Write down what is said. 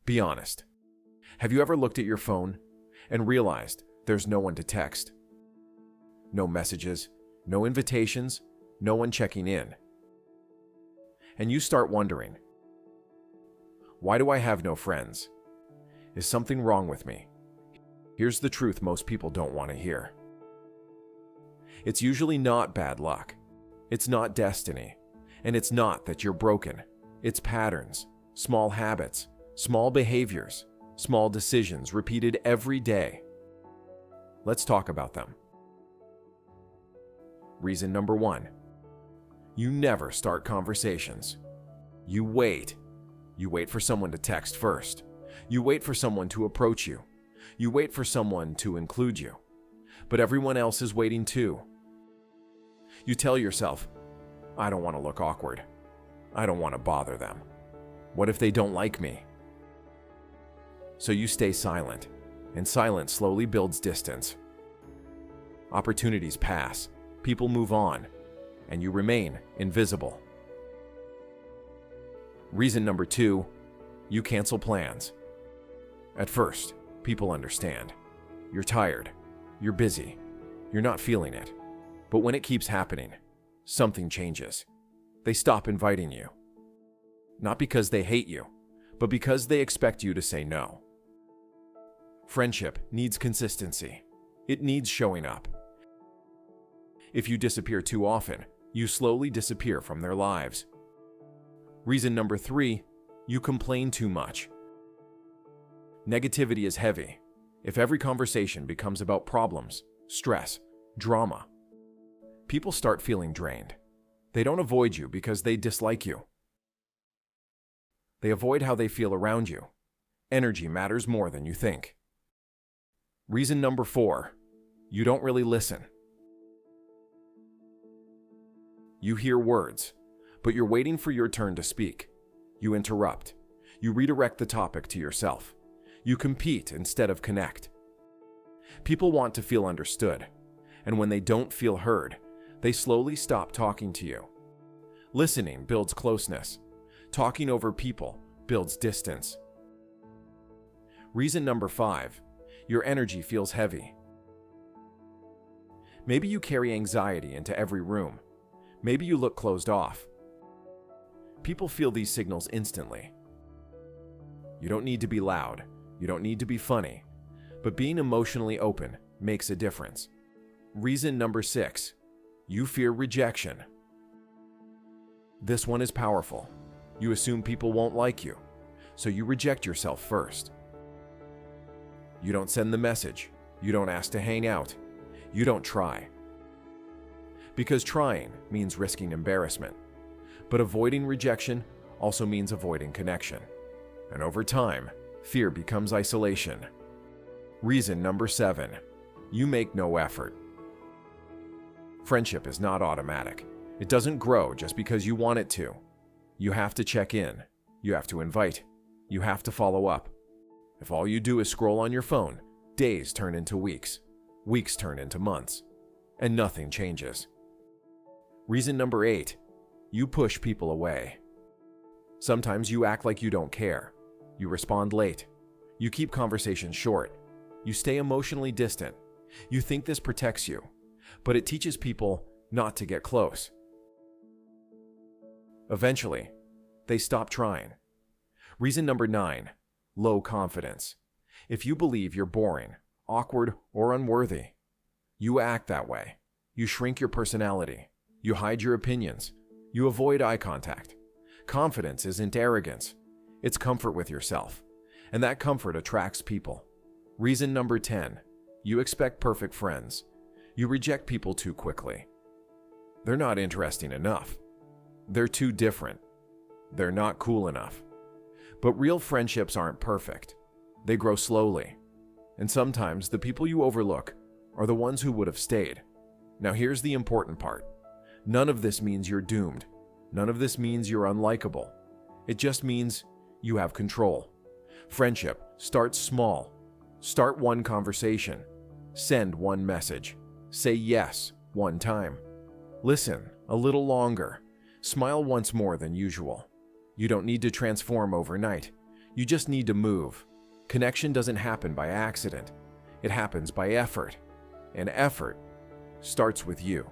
Be honest. Have you ever looked at your phone and realized there's no one to text? No messages, no invitations, no one checking in. And you start wondering, why do I have no friends? Is something wrong with me? Here's the truth most people don't want to hear. It's usually not bad luck. It's not destiny. And it's not that you're broken. It's patterns, small habits, small behaviors, small decisions repeated every day. Let's talk about them. Reason number 1. You never start conversations. You wait. You wait for someone to text first. You wait for someone to approach you. You wait for someone to include you. But everyone else is waiting too. You tell yourself, I don't want to look awkward. I don't want to bother them. What if they don't like me? So you stay silent, and silence slowly builds distance. Opportunities pass, people move on, and you remain invisible. Reason number 2, you cancel plans. At first, people understand. You're tired, you're busy, you're not feeling it. But when it keeps happening, something changes. They stop inviting you. Not because they hate you, but because they expect you to say no. Friendship needs consistency. It needs showing up. If you disappear too often, you slowly disappear from their lives. Reason number 3, you complain too much. Negativity is heavy. If every conversation becomes about problems, stress, drama, people start feeling drained. They don't avoid you because they dislike you. They avoid how they feel around you. Energy matters more than you think. Reason number 4, you don't really listen. You hear words, but you're waiting for your turn to speak. You interrupt. You redirect the topic to yourself. You compete instead of connect. People want to feel understood, and when they don't feel heard, they slowly stop talking to you. Listening builds closeness. Talking over people builds distance. Reason number 5, your energy feels heavy. Maybe you carry anxiety into every room. Maybe you look closed off. People feel these signals instantly. You don't need to be loud. You don't need to be funny. But being emotionally open makes a difference. Reason number 6, you fear rejection. This one is powerful. You assume people won't like you, so you reject yourself first. You don't send the message. You don't ask to hang out. You don't try. Because trying means risking embarrassment. But avoiding rejection also means avoiding connection. And over time, fear becomes isolation. Reason number 7, you make no effort. Friendship is not automatic. It doesn't grow just because you want it to. You have to check in. You have to invite. You have to follow up. If all you do is scroll on your phone, days turn into weeks. Weeks turn into months. And nothing changes. Reason number 8, you push people away. Sometimes you act like you don't care. You respond late. You keep conversations short. You stay emotionally distant. You think this protects you, but it teaches people not to get close. Eventually, they stop trying. Reason number 9, low confidence. If you believe you're boring, awkward, or unworthy, you act that way. You shrink your personality. You hide your opinions. You avoid eye contact. Confidence isn't arrogance. It's comfort with yourself. And that comfort attracts people. Reason number 10, you expect perfect friends. You reject people too quickly. They're not interesting enough. They're too different. They're not cool enough. But real friendships aren't perfect. They grow slowly. And sometimes the people you overlook are the ones who would have stayed. Now here's the important part. None of this means you're doomed. None of this means you're unlikable. It just means you have control. Friendship starts small. Start one conversation. Send one message. Say yes one time. Listen a little longer. Smile once more than usual. You don't need to transform overnight. You just need to move. Connection doesn't happen by accident. It happens by effort. And effort starts with you.